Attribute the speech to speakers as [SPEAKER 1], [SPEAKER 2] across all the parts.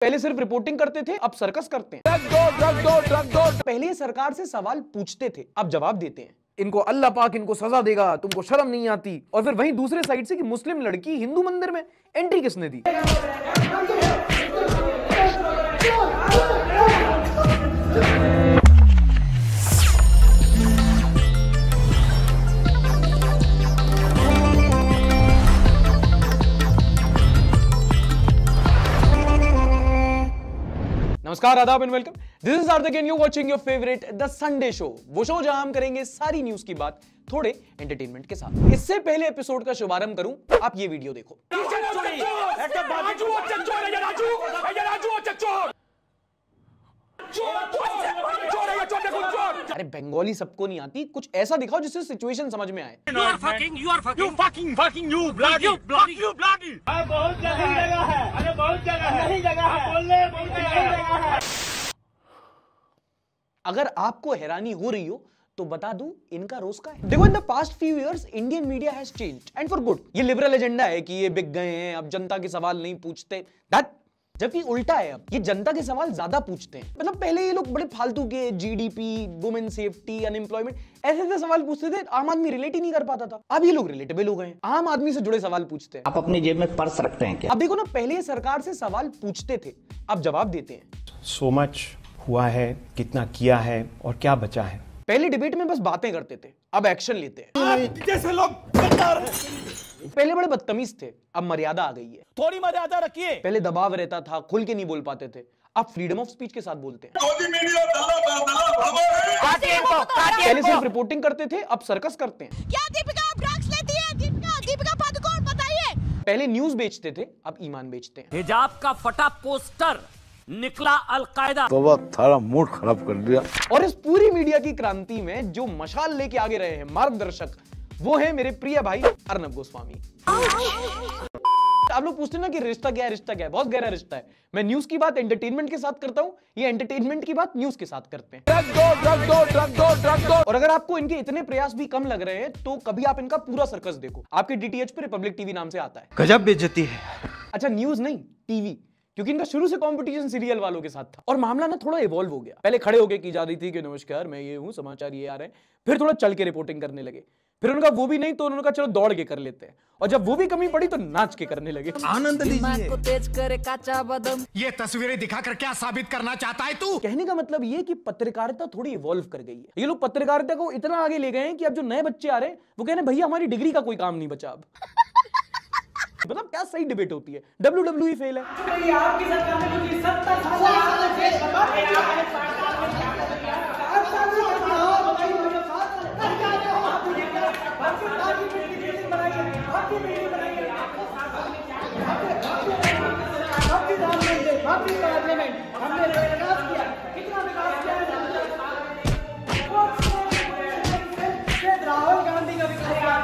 [SPEAKER 1] पहले सिर्फ रिपोर्टिंग करते थे, अब सर्कस करते हैं। ड्रग दो। पहले सरकार से सवाल पूछते थे, अब जवाब देते हैं। इनको अल्लाह पाक इनको सजा देगा, तुमको शर्म नहीं आती। और फिर वहीं दूसरे साइड से कि मुस्लिम लड़की हिंदू मंदिर में एंट्री किसने दी? नमस्कार, आदाब and welcome. This is Arthak and you watching your favourite the Sunday show, वो शो जहां हम करेंगे सारी न्यूज की बात थोड़े एंटरटेनमेंट के साथ। इससे पहले एपिसोड का शुभारंभ करूं, आप ये वीडियो देखो। अरे बंगाली सबको नहीं आती, कुछ ऐसा दिखाओ जिससे सिचुएशन समझ में आए। अगर आपको हैरानी हो रही हो तो बता दूं, इनका रोज का है। देखो, in the past few years Indian media has changed and for good. ये लिबरल एजेंडा है कि ये बिक गए हैं, अब जनता के सवाल नहीं पूछते। जबकि उल्टा है, अब ये जनता के सवाल ज्यादा पूछते हैं। मतलब पहले ये लोग बड़े फालतू के जीडीपी, वुमेन सेफ्टी, अनएम्प्लॉयमेंट ऐसे ऐसे सवाल पूछते थे, आम आदमी रिलेट ही नहीं कर पाता था। अब ये लोग रिलेटेबल हो गए, आम आदमी से जुड़े सवाल पूछते हैं।
[SPEAKER 2] आप अपनी जेब में पर्स रखते हैं क्या?
[SPEAKER 1] अब देखो ना, पहले सरकार से सवाल पूछते थे, अब जवाब देते हैं।
[SPEAKER 3] सो मच हुआ है, कितना किया है और क्या बचा है।
[SPEAKER 1] पहले डिबेट में बस बातें करते थे, अब एक्शन लेते हैं।
[SPEAKER 4] जैसे लोग गद्दार हैं।
[SPEAKER 1] पहले बड़े बदतमीज थे, अब मर्यादा आ गई है।
[SPEAKER 4] थोड़ी मर्यादा रखिए।
[SPEAKER 1] पहले दबाव रहता था, खुल के नहीं बोल पाते थे, अब फ्रीडम ऑफ स्पीच के साथ बोलते हैं। पहले सिर्फ रिपोर्टिंग करते थे, अब सर्कस करते हैं।
[SPEAKER 5] क्या दीपिका ड्रग्स लेती है? दीपिका पादुकोण, बताइए।
[SPEAKER 1] पहले न्यूज बेचते थे, अब ईमान बेचते हैं।
[SPEAKER 6] हिजाब का फटा पोस्टर निकला अलकायदा।
[SPEAKER 7] तो थारा मूड खराब कर दिया।
[SPEAKER 1] और इस पूरी मीडिया की क्रांति में जो मशाल लेके आगे रहे हैं मार्गदर्शक, वो है मेरे प्रिय भाई अर्नब गोस्वामी। आप लोग पूछते हैं ना कि रिश्ता क्या है, रिश्ता क्या है? बहुत गहरा रिश्ता है। मैं न्यूज की बात एंटरटेनमेंट के साथ करता हूं, ये एंटरटेनमेंट की बात न्यूज के साथ करते हैं। ड्रग दो। और अगर आपको इनके इतने प्रयास भी कम लग रहे हैं तो कभी आप इनका पूरा सर्कस देखो। आपके डीटीएच पे रिपब्लिक टीवी नाम से आता है।
[SPEAKER 3] गजब बेइज्जती है।
[SPEAKER 1] अच्छा, न्यूज नहीं, टीवी, क्योंकि इनका शुरू से कंपटीशन सीरियल वालों के साथ था। और मामला ना थोड़ा इवॉल्व हो गया। पहले खड़े होके की जा रही थी कि नमस्कार मैं ये हूं, समाचार ये आ रहे हैं। फिर थोड़ा चल के रिपोर्टिंग करने लगे। फिर उनका वो भी नहीं तो उन्होंने कहा चलो दौड़ के कर लेते हैं। और जब वो भी कमी पड़ी तो नाच के करने लगे।
[SPEAKER 3] आनंद लीजिए।
[SPEAKER 5] को तेज करे काचा बदम।
[SPEAKER 4] ये तस्वीरें दिखाकर क्या साबित करना चाहता है तू?
[SPEAKER 1] कहने का मतलब ये कि पत्रकारिता थोड़ी इवॉल्व कर गई है। ये लोग पत्रकारिता को इतना आगे ले गए हैं कि अब जो नए बच्चे आ रहे हैं वो कह रहे हैं भैया हमारी डिग्री का कोई काम नहीं बचा अब। मतलब क्या सही डिबेट होती है। WWE फेल है।
[SPEAKER 8] राहुल गांधी का देश का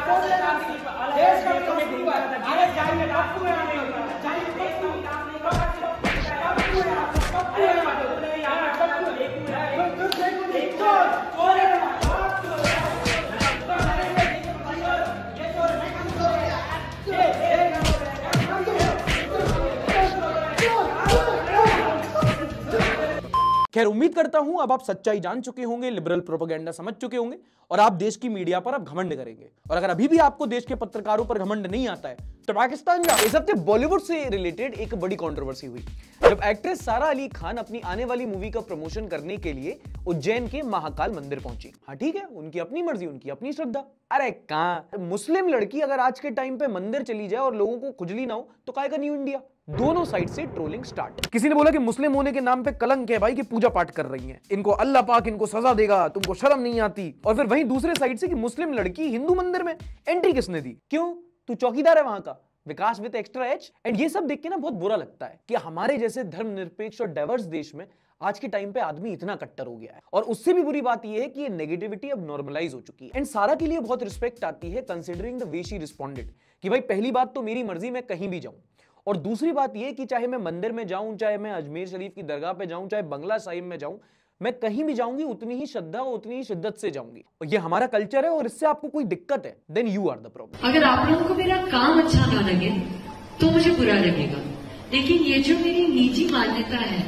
[SPEAKER 1] खैर, उम्मीद करता हूं अब आप सच्चाई जान चुके होंगे, लिबरल प्रोपेगेंडा समझ चुके होंगे और आप देश की मीडिया पर अब घमंड करेंगे। और अगर अभी भी आपको देश के पत्रकारों पर घमंड नहीं आता है तो पाकिस्तान जाओ। इस हफ्ते बॉलीवुड से रिलेटेड एक बड़ी कंट्रोवर्सी हुई जब एक्ट्रेस सारा अली खान अपनी आने वाली मूवी का प्रमोशन करने के लिए उज्जैन के महाकाल मंदिर पहुंची। हाँ ठीक है, उनकी अपनी मर्जी, उनकी अपनी श्रद्धा। अरे कहां मुस्लिम लड़की अगर आज के टाइम पे मंदिर चली जाए और लोगों को खुजली ना हो तो काय का न्यू इंडिया। दोनों साइड से ट्रोलिंग स्टार्ट। किसी ने बोला कि मुस्लिम होने के नाम पे कलंक है भाई कि पूजा पाठ कर रही हैं, इनको अल्लाह पाक इनको सजा देगा, तुमको शर्म नहीं आती। और फिर वहीं दूसरे साइड से कि मुस्लिम लड़की हिंदू मंदिर में एंट्री किसने दी? क्यों? तू चौकीदार है वहां का, विकास विद एक्स्ट्रा एच। एंड ये सब देख के ना बहुत बुरा लगता है कि हमारे जैसे धर्मनिरपेक्ष और डाइवर्स देश में आज के टाइम पे आदमी इतना कट्टर हो गया है। और उससे भी बुरी बात यह है कि ये नेगेटिविटी अब नॉर्मलाइज हो चुकी है। एंड सारा के लिए बहुत रिस्पेक्ट आती है considering the way she responded कि भाई पहली बात तो मेरी मर्जी, मैं कहीं भी जाऊं। और दूसरी बात यह कि चाहे मैं मंदिर में जाऊं, चाहे मैं अजमेर शरीफ की दरगाह पे जाऊं, चाहे बंगला साहिब में जाऊं, मैं कहीं भी जाऊंगी उतनी ही श्रद्धा और उतनी ही शिद्दत से जाऊंगी। और ये हमारा कल्चर है और इससे आपको कोई दिक्कत है then you are the problem.
[SPEAKER 9] अगर आप लोगों को मेरा काम अच्छा ना लगे तो मुझे बुरा लगेगा, लेकिन ये जो मेरी निजी मान्यता है,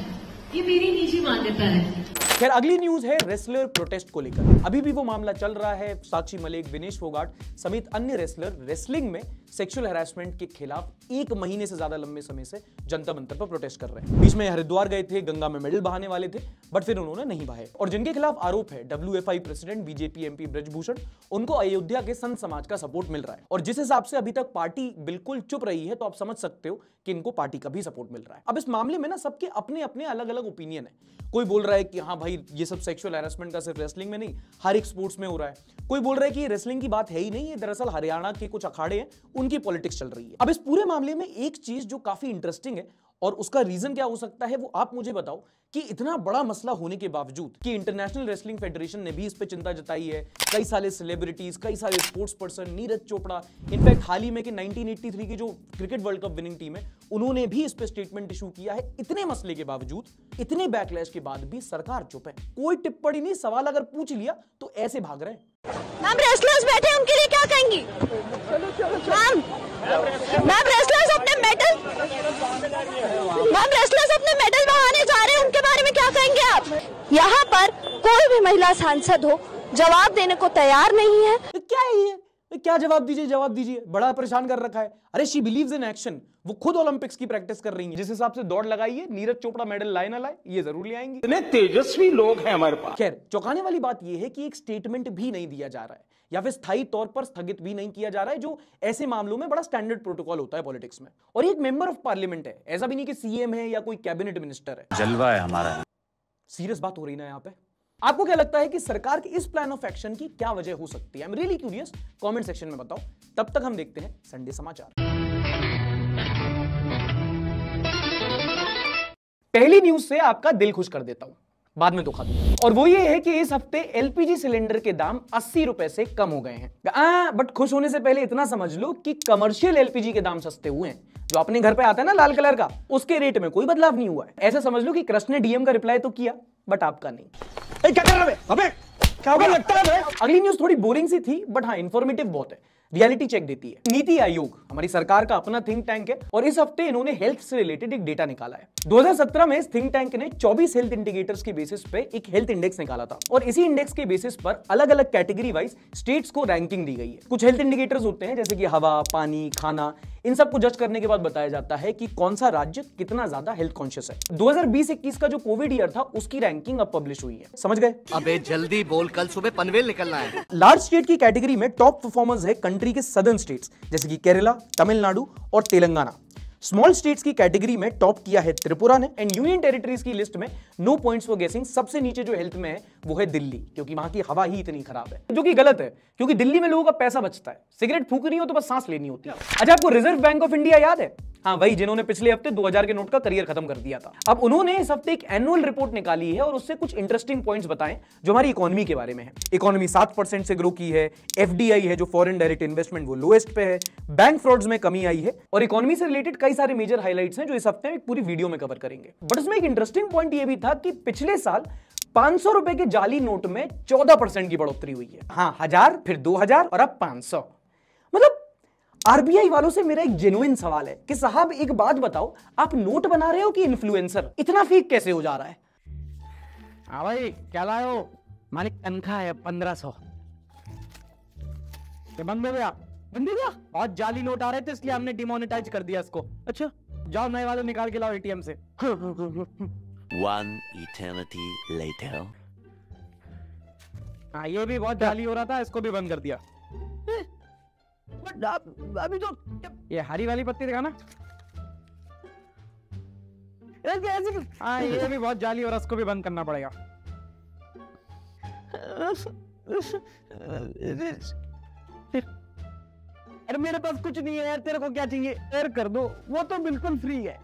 [SPEAKER 9] ये मेरी निजी मान्यता है।
[SPEAKER 1] खैर अगली न्यूज है रेसलर प्रोटेस्ट को लेकर। अभी भी वो मामला चल रहा है। साक्षी मलिक, विनेश फोगाट समेत अन्य रेसलर रेसलिंग में सेक्सुअल हैरेसमेंट के खिलाफ 1 महीने से ज्यादा लंबे समय से जनता मंतर पर प्रोटेस्ट कर रहे हैं। बीच में हरिद्वार गए थे, गंगा में मेडल बहाने वाले थे, बट फिर उन्होंने नहीं बहाए। और जिनके खिलाफ आरोप है WFI president BJP MP Brij Bhushan, उनको अयोध्या के संत समाज का सपोर्ट मिल रहा है। और जिस हिसाब से अभी तक पार्टी बिल्कुल चुप रही है, तो आप समझ सकते हो कि इनको पार्टी का भी सपोर्ट मिल रहा है। अब इस मामले में ना सबके अपने अपने अलग अलग ओपिनियन है। कोई बोल रहा है कि हाँ भाई ये सब सेक्सुअल हैरेसमेंट का सिर्फ रेसलिंग में नहीं, हर एक स्पोर्ट्स में हो रहा है। कोई बोल रहा है कि ये रेसलिंग की बात है ही नहीं, ये दरअसल हरियाणा के कुछ अखाड़े हैं, उनकी पॉलिटिक्स चल रही है। अब इस पूरे मामले में एक चीज जो काफी इंटरेस्टिंग है और उसका रीजन क्या हो सकता है वो आप मुझे बताओ, कि इतना बड़ा मसला होने के बावजूद कि इंटरनेशनल रेसलिंग फेडरेशन ने भी इस पे चिंता जताई है, कई सारे सेलिब्रिटीज, कई सारे sports person, Neeraj Chopra, in fact हाल ही में कि 1983 की जो cricket world cup winning team है उन्होंने भी इस पे स्टेटमेंट इशू किया है। इतने मसले के बावजूद, इतने बैकलैश के बाद भी सरकार चुप है, कोई टिप्पणी नहीं। सवाल अगर पूछ लिया तो ऐसे भाग रहे हैं।
[SPEAKER 5] मैम रेसलर्स बैठे हैं, उनके लिए क्या कहेंगी? मैम रेसलर्स अपने मेडल बहाने जा रहे हैं, उनके बारे में क्या कहेंगे आप? यहाँ पर कोई भी महिला सांसद हो जवाब देने को तैयार नहीं है।
[SPEAKER 1] क्या है ये? क्या जवाब दीजिए, बड़ा परेशान कर रखा है। अरे शी बिलीव्स इन एक्शन, वो खुद ओलंपिक्स की प्रैक्टिस कर रही है। जिस हिसाब से दौड़ लगाई है, नीरज चोपड़ा मेडल लाए ना लाए, ये जरूर ले आएंगी।
[SPEAKER 3] इतने तेजस्वी लोग हैं हमारे पास।
[SPEAKER 1] खैर चौंकाने वाली बात यह है कि एक स्टेटमेंट भी नहीं दिया जा रहा है, या फिर स्थायी तौर पर स्थगित भी नहीं किया जा रहा है, जो ऐसे मामलों में बड़ा स्टैंडर्ड प्रोटोकॉल होता है पॉलिटिक्स में। और एक मेंबर ऑफ पार्लियामेंट है, ऐसा भी नहीं कि CM है या कोई कैबिनेट मिनिस्टर है।
[SPEAKER 7] जलवा है हमारा।
[SPEAKER 1] सीरियस बात हो रही ना यहाँ पे। आपको क्या लगता है कि सरकार के इस प्लान ऑफ एक्शन की क्या वजह हो सकती है? I am really curious, comment section में बताओ। तब तक हम देखते हैं संडे समाचार। पहली न्यूज से आपका दिल खुश कर देता हूं, बाद में दुखा दूंगा। और वो ये है कि इस हफ्ते LPG सिलेंडर के दाम 80 रुपए से कम हो गए हैं। बट खुश होने से पहले इतना समझ लो कि कमर्शियल LPG के दाम सस्ते हुए हैं। जो अपने घर पे आता है ना लाल कलर का, उसके रेट में कोई बदलाव नहीं हुआ है। ऐसा समझ लो कि कृष्ण ने DM का रिप्लाई तो किया, बट आपका नहीं।
[SPEAKER 4] क्या कर रहा है? अबे क्या लगता है?
[SPEAKER 1] अगली न्यूज थोड़ी बोरिंग सी थी, बट हाँ इंफॉर्मेटिव बहुत है, रियलिटी चेक देती है। नीति आयोग हमारी सरकार का अपना थिंक टैंक है, और इस हफ्ते इन्होंने हेल्थ से रिलेटेड एक डेटा निकाला है। 2017 में इस थिंक टैंक ने 24 हेल्थ इंडिकेटर्स के बेसिस पे एक हेल्थ इंडेक्स निकाला था, और इसी इंडेक्स के बेसिस पर अलग अलग कैटेगरी वाइज स्टेट्स को रैंकिंग दी गई है। कुछ हेल्थ इंडिकेटर्स होते हैं जैसे कि हवा, पानी, खाना, इन सब को जज करने के बाद बताया जाता है कि कौन सा राज्य कितना ज्यादा हेल्थ कॉन्शियस है। 2020-21 का जो कोविड ईयर था उसकी रैंकिंग अब पब्लिश हुई है। समझ गए?
[SPEAKER 10] अबे जल्दी बोल, कल सुबह पनवेल निकलना है।
[SPEAKER 1] लार्ज स्टेट की कैटेगरी में टॉप परफॉर्मर्स है कंट्री के सदर्न स्टेट्स जैसे कि केरला, तमिलनाडु और तेलंगाना। स्मॉल स्टेट्स की कैटेगरी में टॉप किया है त्रिपुरा ने, एंड यूनियन टेरिटरीज की लिस्ट में नो पॉइंट्स फॉर गेसिंग सबसे नीचे जो हेल्थ में है वो है दिल्ली, क्योंकि वहां की हवा ही इतनी खराब है, जो कि गलत है, क्योंकि दिल्ली में लोगों का पैसा बचता है। सिगरेट फूकनी हो तो बस सांस लेनी होती है। अच्छा, आपको रिजर्व बैंक ऑफ इंडिया याद है? हाँ, वही जिन्होंने पिछले हफ्ते 2000 के नोट का करियर खत्म कर दिया था। अब उन्होंने इस हफ्ते एक एनुअल रिपोर्ट निकाली है और उससे कुछ इंटरेस्टिंग पॉइंट्स बताएं जो हमारी इकोनॉमी के बारे में है। इकोनॉमी 7% से ग्रो की है, FDI है जो फॉरेन डायरेक्ट इन्वेस्टमेंट वो लोएस्ट पे है, बैंक फ्रॉड्स में कमी आई है, और इकोनॉमी से रिलेटेड कई सारे मेजर हाइलाइट्स हैं जो इस हफ्ते में एक पूरी वीडियो में कवर करेंगे। बट उसमें एक इंटरेस्टिंग पॉइंट ये भी था कि पिछले साल 500 रुपए के जाली नोट में 14% की बढ़ोतरी हुई है। हाँ, 1000, फिर 2000 और अब 500। मतलब RBI वालों से मेरा एक जेन्युइन सवाल है कि साहब एक बात बताओ, आप नोट बना रहे हो कि इन्फ्लुएंसर? इतना फेक कैसे हो जा रहा है?
[SPEAKER 8] हाँ भाई, क्या लाए हो? मालिक तनख्वाह है 1500। बंद हो गया? बंद हो गया? बहुत जाली नोट आ रहे थे इसलिए हमने डिमोनेटाइज कर दिया इसको। अच्छा, जाओ नए वाले निकाल के लाओ ATM से।
[SPEAKER 10] One eternity later.
[SPEAKER 8] हाँ, ये भी बहुत जाली हो रहा था, इसको भी बंद कर दिया। अभी तो ये हरी वाली पत्ती दिखाना। हाँ, ये भी बहुत जाली हो रहा है, इसको भी बंद करना पड़ेगा। अरे मेरे पास कुछ नहीं है यार, तेरे को क्या चाहिए? शेयर कर दो, वो तो बिल्कुल फ्री है।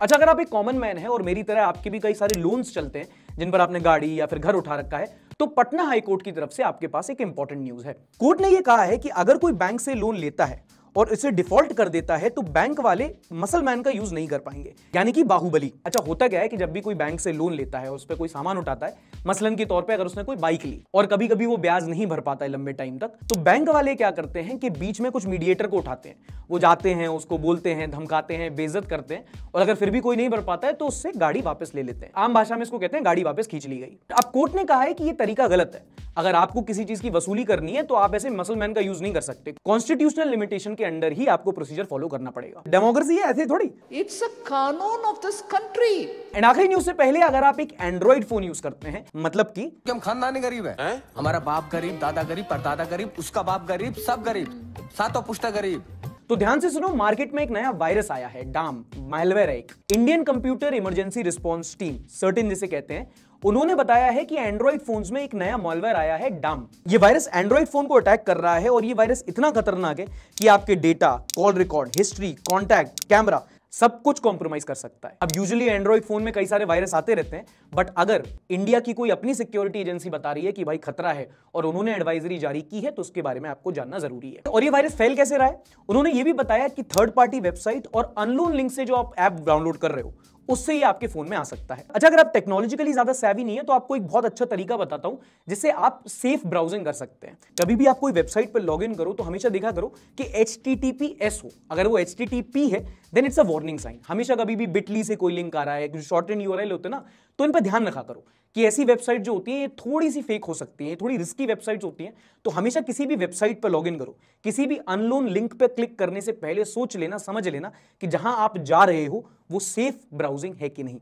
[SPEAKER 1] अच्छा, अगर आप एक कॉमन मैन है और मेरी तरह आपके भी कई सारे लोन्स चलते हैं जिन पर आपने गाड़ी या फिर घर उठा रखा है, तो पटना हाई कोर्ट की तरफ से आपके पास एक इंपॉर्टेंट न्यूज है। कोर्ट ने यह कहा है कि अगर कोई बैंक से लोन लेता है और इसे डिफॉल्ट कर देता है तो बैंक वाले मसल मैन का यूज नहीं कर पाएंगे, यानी कि बाहुबली। अच्छा, होता क्या है कि जब भी कोई बैंक से लोन लेता है, उस पर कोई सामान उठाता है, मसलन के तौर पे अगर उसने कोई बाइक ली और कभी कभी वो ब्याज नहीं भर पाता है लंबे टाइम तक, तो बैंक वाले क्या करते हैं कि बीच में कुछ मीडिएटर को उठाते हैं, वो जाते हैं, उसको बोलते हैं, धमकाते हैं, बेइज्जत करते हैं, और अगर फिर भी कोई नहीं भर पाता है तो उससे गाड़ी वापस ले लेते हैं। आम भाषा में इसको कहते हैं गाड़ी वापस खींच ली गई। अब कोर्ट ने कहा है कि ये तरीका गलत है। अगर आपको किसी चीज की वसूली करनी है तो आप ऐसे मसलमैन का यूज नहीं कर सकते। कॉन्स्टिट्यूशनल लिमिटेशन के अंडर ही आपको प्रोसीजर फॉलो करना पड़ेगा। डेमोक्रेसी है ऐसे थोड़ी,
[SPEAKER 11] इट्स अ कानून ऑफ दिस कंट्री।
[SPEAKER 1] एंड आखिरी न्यूज से पहले, अगर आप एक एंड्रॉइड फोन यूज करते हैं, मतलब कि
[SPEAKER 12] हम खानदानी गरीब है? हमारा बाप गरीब, दादा गरीब, परदादा गरीब, उसका बाप गरीब, सब गरीब, सातों पुश्ता गरीब,
[SPEAKER 1] तो ध्यान से सुनो, मार्केट में एक नया वायरस आया है, डाम मालवेयर है एक। Indian computer emergency response team, certain जिसे कहते हैं, उन्होंने बताया है कि एंड्रॉइड फोन्स में एक नया मालवेयर आया है, डाम। ये वायरस एंड्रॉइड फोन को अटैक कर रहा है और ये वायरस इतना खतरनाक है कि आपके data, call record, history, contact, camera सब कुछ कॉम्प्रोमाइज कर सकता है। अब यूजुअली एंड्रॉइड फोन में कई सारे वायरस आते रहते हैं, बट अगर इंडिया की कोई अपनी सिक्योरिटी एजेंसी बता रही है कि भाई खतरा है और उन्होंने एडवाइजरी जारी की है, तो उसके बारे में आपको जानना जरूरी है। और ये वायरस फैल कैसे रहा है, उन्होंने ये भी बताया कि थर्ड पार्टी वेबसाइट और अननोन लिंक से जो आप ऐप डाउनलोड कर रहे हो उससे ही आपके फोन में आ सकता है। अच्छा, अगर आप टेक्नोलॉजिकली ज्यादा सैवी नहीं है तो आपको एक बहुत अच्छा तरीका बताता हूं जिससे आप सेफ ब्राउजिंग कर सकते हैं। कभी भी आप कोई वेबसाइट पर लॉग इन करो तो हमेशा देखा करो कि HTTPS हो। अगर वो HTTP है then it's a warning sign. हमेशा कभी भी बिटली से कोई लिंक आ रहा है, शॉर्टेड URL होते हैं ना, तो इन पर ध्यान रखा करो कि ऐसी वेबसाइट जो होती है ये थोड़ी सी फेक हो सकती है, थोड़ी रिस्की वेबसाइट्स होती हैं। तो हमेशा किसी भी वेबसाइट पर लॉगिन करो, किसी भी अननोन लिंक पर क्लिक करने से पहले सोच लेना, समझ लेना कि जहां आप जा रहे हो वो सेफ ब्राउजिंग है कि नहीं।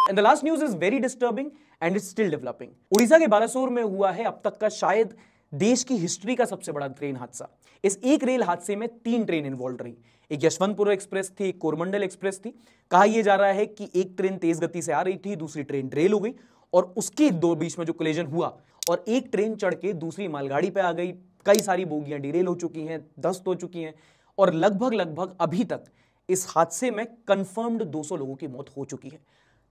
[SPEAKER 1] And the last news is very disturbing and it's still developing. Orissa के बालासोर में हुआ है अब तक का शायद देश की हिस्ट्री का सबसे बड़ा ट्रेन हादसा। इस एक रेल हादसे में 3 ट्रेन इन्वॉल्व रही। एक यशवंतपुर एक्सप्रेस थी, एक कोरमंडल एक्सप्रेस थी। कहा यह जा रहा है कि एक ट्रेन तेज गति से आ रही थी, दूसरी ट्रेन रेल हो गई और उसके दो बीच में जो कोलिजन हुआ और एक ट्रेन चढ़ के दूसरी मालगाड़ी पे आ गई। कई सारी बोगियां डिरेल हो चुकी हैं, ध्वस्त हो चुकी हैं और लगभग अभी तक इस हादसे में कंफर्म्ड 200 लोगों की मौत हो चुकी है।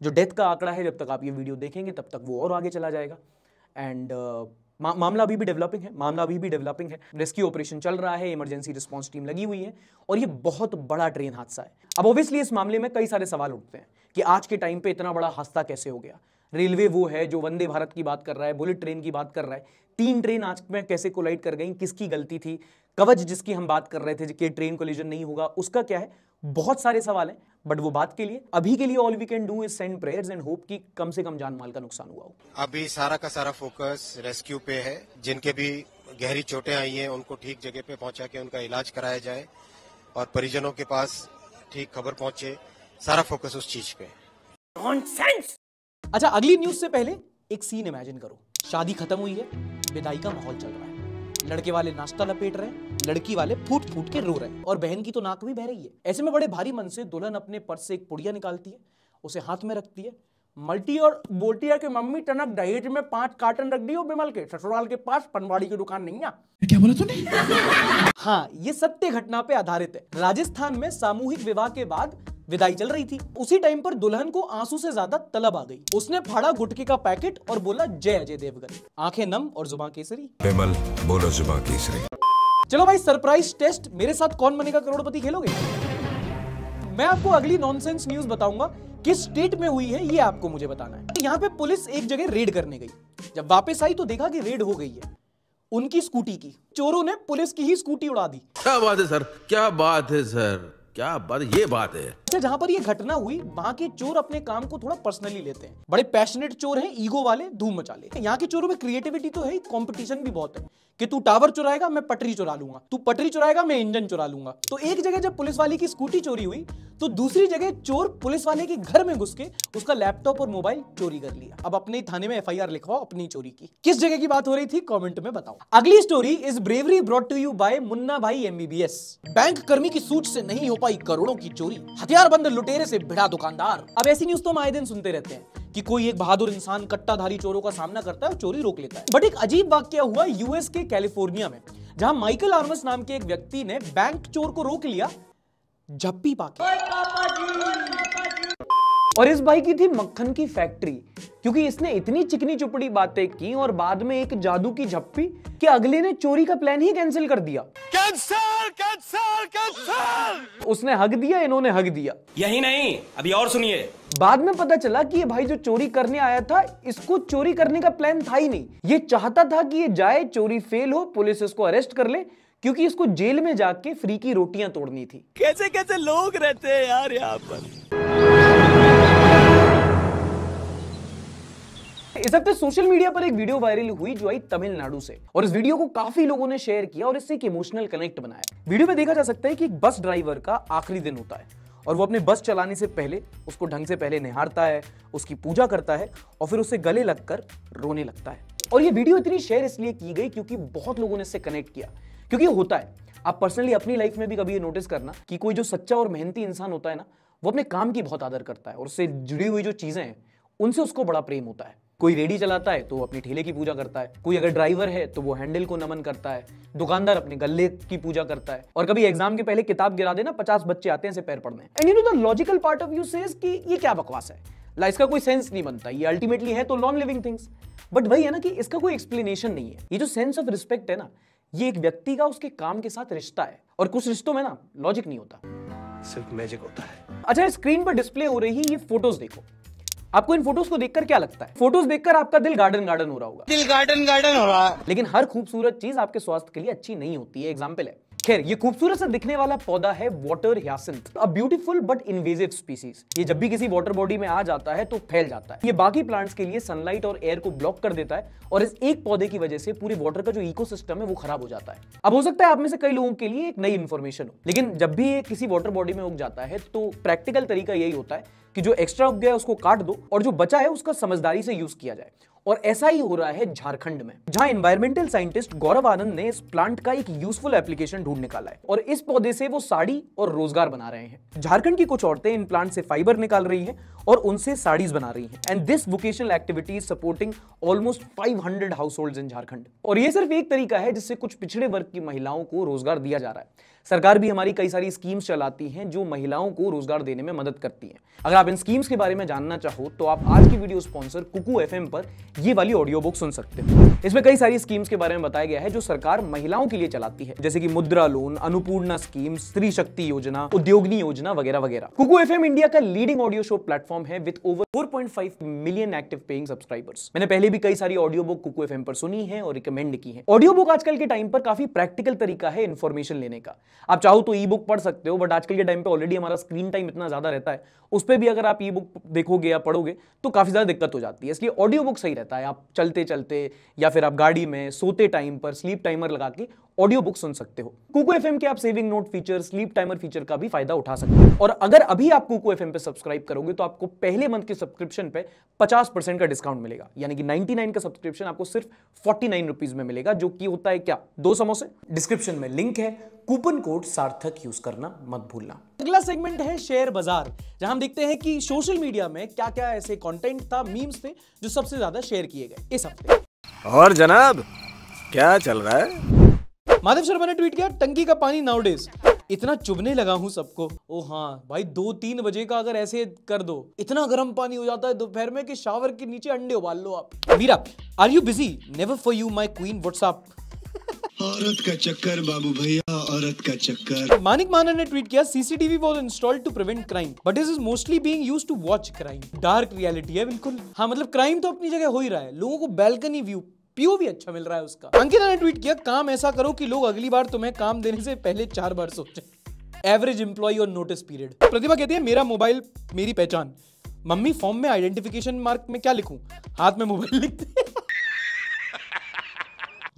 [SPEAKER 1] जो डेथ का आंकड़ा है, जब तक आप ये वीडियो देखेंगे तब तक वो और आगे चला जाएगा। एंड मामला अभी भी डेवलपिंग है। रेस्क्यू ऑपरेशन चल रहा है, इमरजेंसी रिस्पांस टीम लगी हुई है और ये बहुत बड़ा ट्रेन हादसा है। अब ऑब्वियसली इस मामले में कई सारे सवाल उठते हैं कि आज के टाइम पे इतना बड़ा हादसा कैसे हो गया। रेलवे वो है जो वंदे भारत की बात कर रहा है, बुलेट ट्रेन की बात कर रहा है, 3 ट्रेन आज में कैसे कोलाइड कर गई, किसकी गलती थी? कवच जिसकी हम बात कर रहे थे कि ट्रेन कोलिजन नहीं होगा, उसका क्या है? बहुत सारे सवाल हैं, बट वो बात के लिए अभी के लिए all we can do is send prayers and hope कि कम से कम जान माल का नुकसान हुआ हो।
[SPEAKER 13] अभी सारा का सारा फोकस रेस्क्यू पे है। जिनके भी गहरी चोटें आई हैं उनको ठीक जगह पे पहुंचा के उनका इलाज कराया जाए और परिजनों के पास ठीक खबर पहुंचे। सारा फोकस उस चीज पे।
[SPEAKER 1] नॉनसेंस। अच्छा, अगली न्यूज से पहले एक सीन इमेजिन करो। शादी खत्म हुई है, विदाई का माहौल चल रहा है। लड़के वाले नाश्ता लपेट रहे हैं, लड़की वाले फूट फूट के रो रहे हैं और बहन की तो नाक भी बह रही है। ऐसे में बड़े भारी मन से दुल्हन अपने पर्स से एक पुड़िया निकालती है, उसे हाथ में रखती है। मल्टी और बोटिया के मम्मी टनक दहेज में 5 कार्टन रख दियो बिमल के, ससुराल के पास पनवाड़ी की दुकान नहीं है।
[SPEAKER 4] क्या बोला तूने?
[SPEAKER 1] हाँ, ये सत्य घटना पे आधारित है। राजस्थान में सामूहिक विवाह के बाद विदाई चल रही थी। उसी टाइम पर दुल्हन को आंसू से ज्यादा तलब आ गई। उसने फाड़ा गुटके का पैकेट और बोला जय अजय देवगन। आंखें नम और जुबान केसरी।
[SPEAKER 14] बिमल बोलो जुबान केसरी।
[SPEAKER 1] चलो भाई, सरप्राइज टेस्ट। मेरे साथ कौन बनेगा करोड़पति खेलोगे? मैं आपको अगली नॉनसेंस न्यूज बताऊंगा, किस स्टेट में हुई है ये आपको मुझे बताना है। यहाँ पे पुलिस एक जगह रेड करने गई। जब वापस आई तो देखा कि रेड हो गई है उनकी स्कूटी की। चोरों ने पुलिस की ही स्कूटी उड़ा दी।
[SPEAKER 15] क्या बात है सर, क्या बात है सर, क्या बात, ये बात है।
[SPEAKER 1] अच्छा, जहां पर ये घटना हुई वहां के चोर अपने काम को थोड़ा पर्सनली लेते हैं। बड़े पैशनेट चोर हैं, ईगो वाले, धूम मचा ले। यहाँ के चोरों में क्रिएटिविटी तो है, कंपटीशन भी बहुत है कि तू टावर चुराएगा मैं पटरी चुरा लूंगा, तू पटरी चुराएगा मैं इंजन चुरा लूंगा। तो एक जगह जब पुलिस वाले की स्कूटी चोरी हुई तो दूसरी जगह चोर पुलिस वाले के घर में घुस के उसका लैपटॉप और मोबाइल चोरी कर लिया। अब अपने ही थाने में FIR लिखवाओ अपनी चोरी की। किस जगह की बात हो रही थी कमेंट में बताओ। अगली story is bravery brought to you by Munna Bhai MBBS। Bank कर्मी की सूट से नहीं हो पाई करोड़ों की चोरी, हथियारबंद लुटेरे से भिड़ा दुकानदार। अब ऐसी न्यूज तो हम आए दिन सुनते रहते हैं कि कोई एक बहादुर इंसान कट्टाधारी चोरों का सामना करता है और चोरी रोक लेता है। बट एक अजीब वाकया हुआ US के कैलिफोर्निया में, जहां माइकल आर्मस नाम के एक व्यक्ति ने बैंक चोर को रोक लिया झप्पी पाके। और इस भाई की थी मक्खन की फैक्ट्री, क्योंकि इसने इतनी चिकनी चुपड़ी बातें की और बाद में एक जादू की झप्पी कि अगले ने चोरी का प्लान ही कैंसिल कर दिया।
[SPEAKER 15] क्या
[SPEAKER 1] कैंसल कैंसल कैंसल। उसने हक दिया, इन्होंने हक दिया।
[SPEAKER 16] यही नहीं, अभी और सुनिए।
[SPEAKER 1] बाद में पता चला कि ये भाई जो चोरी करने आया था, इसको चोरी करने का प्लान था ही नहीं। ये चाहता था कि ये जाए, चोरी फेल हो, पुलिस इसको अरेस्ट कर ले, क्योंकि इसको जेल में जाके फ्री की रोटियां तोड़नी थी।
[SPEAKER 16] कैसे कैसे लोग रहते हैं यार यहाँ पर।
[SPEAKER 1] इस हफ्ते सोशल मीडिया पर एक वीडियो वायरल हुई जो आई तमिलनाडु से, और इस वीडियो को काफी लोगों ने शेयर किया और इससे एक इमोशनल कनेक्ट बनाया। वीडियो में देखा जा सकता है कि एक बस ड्राइवर का आखिरी दिन होता है और वो अपने बस चलाने से पहले उसको ढंग से पहले निहारता है, उसकी पूजा करता है और फिर उसे गले लगकर रोने लगता है। और ये वीडियो इतनी शेयर इसलिए की गई क्योंकि बहुत लोगों ने इससे कनेक्ट किया, क्योंकि ये होता है। आप पर्सनली अपनी लाइफ में भी कभी ये नोटिस करना कि कोई जो सच्चा और मेहनती इंसान होता है ना, वो अपने काम की बहुत आदर करता है और उससे जुड़ी हुई जो चीजें हैं उनसे उसको बड़ा प्रेम होता है। कोई रेडी चलाता है तो वो अपने ठेले की पूजा करता है, कोई अगर ड्राइवर है तो वो हैंडल को नमन करता है, दुकानदार अपने गल्ले की पूजा करता है, और कभी एग्जाम के पहले किताब गिरा देना 50 बच्चे आते हैं इसे पैर पड़ने। And you know the logical part of you says कि ये क्या बकवास है, इसका कोई सेंस नहीं बनता, ये अल्टीमेटली है तो नॉन लिविंग थिंग्स। बट वही है ना कि इसका कोई एक्सप्लेनेशन नहीं है। ये जो सेंस ऑफ रिस्पेक्ट है ना, ये एक व्यक्ति का उसके काम के साथ रिश्ता है, और कुछ रिश्तों में ना लॉजिक नहीं होता,
[SPEAKER 16] सिर्फ मैजिक होता है।
[SPEAKER 1] अच्छा, स्क्रीन पर डिस्प्ले हो रही ये फोटोज देखो। आपको इन फोटोज को देखकर क्या लगता है? फोटोज देखकर आपका दिल गार्डन गार्डन हो रहा होगा।
[SPEAKER 16] दिल गार्डन गार्डन हो रहा है।
[SPEAKER 1] लेकिन हर खूबसूरत चीज आपके स्वास्थ्य के लिए अच्छी नहीं होती है। एग्जाम्पल है, खैर ये खूबसूरत सा दिखने वाला पौधा है water hyacinth, a beautiful but invasive species. ये जब भी किसी वाटर बॉडी में आ जाता है तो फैल जाता है। ये बाकी प्लांट्स के लिए सनलाइट और एयर को ब्लॉक कर देता है, और इस एक पौधे की वजह से पूरे वाटर का जो इकोसिस्टम है वो खराब हो जाता है। अब हो सकता है आप में से कई लोगों के लिए एक नई इंफॉर्मेशन हो, लेकिन जब भी ये किसी वाटर बॉडी में उग जाता है तो प्रैक्टिकल तरीका यही होता है कि जो एक्स्ट्रा उग गया है उसको काट दो और जो बचा है उसका समझदारी से यूज किया जाए। और ऐसा ही हो रहा है झारखंड में, जहां एनवायरमेंटल साइंटिस्ट गौरव आनंद ने इस प्लांट का एक यूजफुल एप्लीकेशन ढूंढ निकाला है, और इस पौधे से वो साड़ी और रोजगार बना रहे हैं। झारखंड की कुछ औरतें इन प्लांट से फाइबर निकाल रही हैं और उनसे साड़ीज बना रही हैं। And this vocational activity is supporting almost 500 households in Jharkhand. और ये सिर्फ एक तरीका है जिससे कुछ पिछड़े वर्ग की महिलाओं को रोजगार दिया जा रहा है। सरकार भी हमारी कई सारी स्कीम्स चलाती हैं जो महिलाओं को रोजगार देने में मदद करती हैं। अगर आप इन स्कीम्स के बारे में जानना चाहो तो आप आज की वीडियो स्पॉन्सर कुकू एफएम पर ये वाली ऑडियो बुक सुन सकते हो। इसमें कई सारी स्कीम्स के बारे में बताया गया है जो सरकार महिलाओं के लिए चलाती है, जैसे कि मुद्रा लोन, अन्नपूर्णा स्कीम, स्त्री शक्ति योजना, उद्योगनी योजना वगैरह वगैरह। कुकू एफएम इंडिया का लीडिंग ऑडियो शो प्लेटफॉर्म है with over 4.5 million active paying subscribers. मैंने पहले भी कई सारी ऑडियो बुक कुकू एफएम पर सुनी है और रिकमेंड की है। ऑडियो बुक आजकल के टाइम पर काफी प्रैक्टिकल तरीका है इन्फॉर्मेशन लेने का। आप चाहो तो ई बुक पढ़ सकते हो, बट आजकल के टाइम पे ऑलरेडी हमारा स्क्रीन टाइम इतना ज्यादा रहता है, उस पर भी अगर आप ई बुक देखोगे या पढ़ोगे तो काफी ज्यादा दिक्कत हो जाती है। इसलिए ऑडियो बुक सही रहता है। आप चलते चलते या फिर आप गाड़ी में सोते टाइम पर स्लीप टाइमर लगा के ऑडियो बुक सुन सकते हो। कुकू एफएम के आप saving note feature, sleep timer feature का भी फायदा उठा सकते हो। और अगर अभी आप कुकू एफएम पे सब्सक्राइब करोगे तो आपको पहले मंथ के सब्सक्रिप्शन पे 50% का डिस्काउंट मिलेगा, यानी कि 99 का सब्सक्रिप्शन आपको सिर्फ 49 रुपीज में मिलेगा, जो कि होता है क्या, 2 समोसे। डिस्क्रिप्शन में लिंक है, कूपन कोड सार्थक यूज करना मत भूलना। अगला सेगमेंट है शेयर बाजार, जहां हम देखते हैं कि सोशल मीडिया में क्या क्या ऐसे कंटेंट था, मीम्स थे जो सबसे ज्यादा शेयर किए गए इस हफ्ते।
[SPEAKER 15] और जनाब क्या चल रहा है?
[SPEAKER 1] माधव शर्मा ने ट्वीट किया, टंकी का पानी नाउडेज इतना चुभने लगा हूं सबको। ओ हाँ भाई, 2-3 बजे का अगर ऐसे कर दो, इतना गर्म पानी हो जाता है दोपहर में कि शावर के नीचे अंडे उबाल लो आप। Meera, are you busy? Never for you my queen, WhatsApp.
[SPEAKER 17] औरत का चक्कर बाबू भैया, औरत का चक्कर।
[SPEAKER 1] मानिक मानन ने ट्वीट किया, CCTV was installed to prevent crime but this is mostly being used to watch crime. Dark reality है बिल्कुल। हाँ मतलब क्राइम तो अपनी जगह हो ही रहा है, लोगों को बैल्कनी व्यू पीओवी अच्छा मिल रहा है उसका। अंकिता ने ट्वीट किया, काम ऐसा करो कि लोग अगली बार तुम्हें काम देने से पहले 4 बार सोचें। एवरेज एम्प्लॉय और नोटिस पीरियड। प्रतिभा कहती है, मेरा मोबाइल मेरी पहचान। मम्मी, फॉर्म में आइडेंटिफिकेशन मार्क में क्या लिखूं? हाथ में मोबाइल लिखते।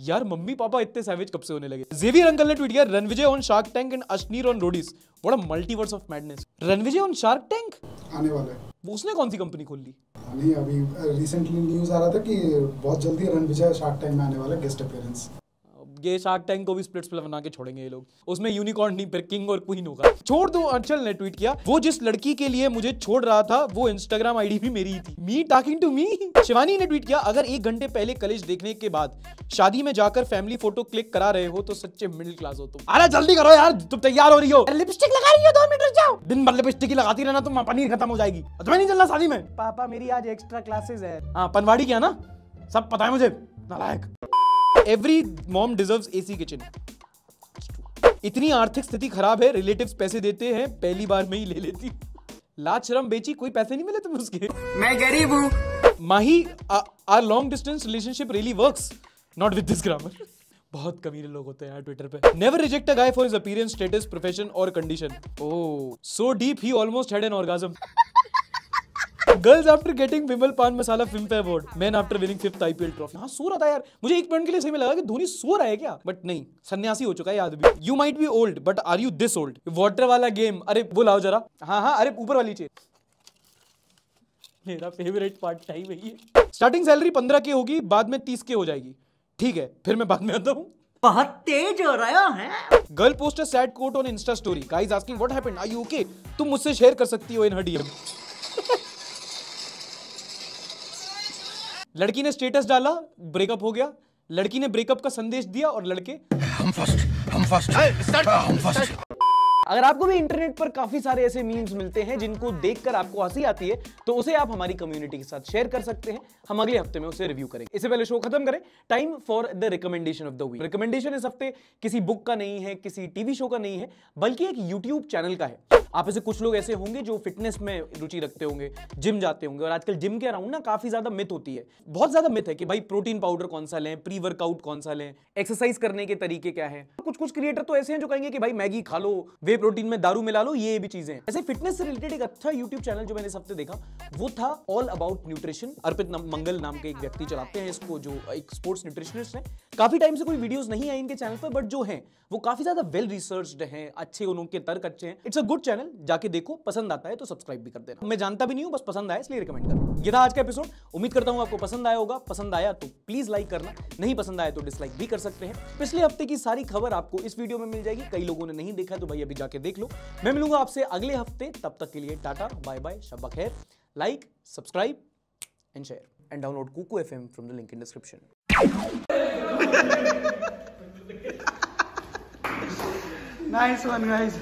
[SPEAKER 1] यार मम्मी पापा इतने सैवेज कब से होने लगे। जेवियर अंकल ने ट्वीट किया, Ranvijay on shark tank and Ashneer on Roadies. What a multiverse of madness. Ranvijay on shark tank
[SPEAKER 18] आने वाला है।
[SPEAKER 1] वो उसने कौन सी कंपनी खोल ली?
[SPEAKER 18] नहीं, अभी रिसेंटली न्यूज आ रहा था कि बहुत जल्दी रणविजय शार्क टैंक में आने वाला है, गेस्ट अपीयरेंस।
[SPEAKER 1] ये शार्क टैंक को भी स्प्लिट्स बना के छोड़ेंगे ये लोग। उसमें यूनिकॉर्न नहीं, फिर किंग और क्वीन होगा। छोड़ दो। अंचल ने ट्वीट किया, वो जिस लड़की के लिए मुझे छोड़ रहा था वो इंस्टाग्राम आईडी भी मेरी ही थी। Me talking to me. Shivani ने ट्वीट किया, अगर 1 घंटे पहले कॉलेज देखने के बाद शादी में जाकर फैमिली फोटो क्लिक करा रहे हो तो सच्चे मिडिल क्लास हो तुम। अरे जल्दी करो यार, तुम तैयार हो रही हो। लिपस्टिक लगा रही हो, 2 मिनट रुक जाओ। दिन भर लिपस्टिक ही लगाती रहना, तुम पनीर खत्म हो जाएगी। तुम्हें नहीं चलना शादी में? पापा मेरी आज एक्स्ट्रा क्लासेस है। हाँ पनवाड़ी क्या ना, सब पता है मुझे। नालायक। Every mom deserves AC kitchen. इतनी आर्थिक स्थिति खराब है, रिलेटिव्स पैसे देते हैं, पहली बार में ही ले लेती। लाज शर्म बेची, कोई पैसे नहीं मिले तुम्हें उसके।
[SPEAKER 12] मैं गरीब हूँ।
[SPEAKER 1] Mahi, are long distance relationship really works? Not with this grammar. बहुत कमीने लोग होते हैं यार ट्विटर पे। Never reject a guy for his appearance, status, profession और condition. Oh, so deep he almost had an orgasm. Girls after getting Vimal Pan Masala Filmfare award, man after winning 5th IPL trophy. हाँ, सो रहा था यार, मुझे एक point के लिए सही में लगा कि धोनी सो रहा है क्या, बट नहीं, सन्यासी हो चुका है आदमी। You might be old but are you this old? Water वाला गेम, अरे वो लाओ जरा। हाँ, अरे ऊपर वाली चीज, मेरा फेवरेट पार्ट टाइम है ये। स्टार्टिंग सैलरी 15 के होगी, बाद में 30 के हो जाएगी। ठीक है, फिर मैं बाद में आता हूँ।
[SPEAKER 12] बहुत तेज हो रहा है।
[SPEAKER 1] Girl post a sad quote on insta story, guys asking what happened, are you okay? तुम मुझसे शेयर कर सकती हो इन हर डीएम। लड़की ने स्टेटस डाला, ब्रेकअप हो गया। लड़की ने ब्रेकअप का संदेश दिया और लड़के हम फर्स्ट। अगर आपको भी इंटरनेट पर काफी सारे ऐसे मीम्स मिलते हैं जिनको देखकर आपको हंसी आती है, तो उसे आप हमारी कम्युनिटी के साथ शेयर कर सकते हैं। हम अगले हफ्ते में उसे रिव्यू करेंगे। इससे पहले शो खत्म करें, time for the recommendation of the week. Recommendation इस हफ्ते किसी बुक का नहीं है, किसी टीवी शो का नहीं है, बल्कि एक यूट्यूब चैनल का है। आप ऐसे कुछ लोग ऐसे होंगे जो फिटनेस में रुचि रखते होंगे, जिम जाते होंगे, और आजकल जिम के अराउंड ना काफी ज्यादा मिथ होती है। बहुत ज्यादा मिथ है कि भाई प्रोटीन पाउडर कौन सा लें, प्री वर्कआउट कौन सा लें, एक्सरसाइज करने के तरीके क्या है। कुछ क्रिएटर तो ऐसे हैं जो कहेंगे कि भाई मैगी खा लो, वे प्रोटीन में दारू मिला लो, ये भी चीजें। ऐसे फिटनेस से रिलेटेड एक अच्छा यूट्यूब चैनल जो मैंने इस हफ्ते देखा, वो था ऑल अबाउट न्यूट्रिशन। अर्पित मंगल नाम के एक व्यक्ति चलाते हैं इसको, जो एक स्पोर्ट्स न्यूट्रिशनिस्ट है। काफी टाइम से कोई वीडियोस नहीं आई इनके चैनल पर, बट जो हैं वो काफी ज्यादा वेल रिसर्च्ड हैं, अच्छे, उनके तर्क अच्छे हैं। इट्स अ गुड चैनल, जाके देखो, पसंद आता है तो सब्सक्राइब भी कर देना। मैं जानता भी नहीं हूं, बस पसंद आया इसलिए रिकमेंड कर रहा हूं। ये था आज का एपिसोड, उम्मीद करता हूं आपको पसंद आया होगा। पसंद आया तो प्लीज लाइक करना, नहीं पसंद आया तो डिसलाइक भी कर सकते हैं। पिछले हफ्ते की सारी खबर आपको इस वीडियो में मिल जाएगी, कई लोगों ने नहीं देखा तो भाई अभी जाके देख लो। मैं मिलूंगा आपसे अगले हफ्ते, तब तक के लिए टाटा बाय बाय, शब खैर। Like, subscribe and share and download Kuku FM from the link in description.
[SPEAKER 8] Nice one, guys.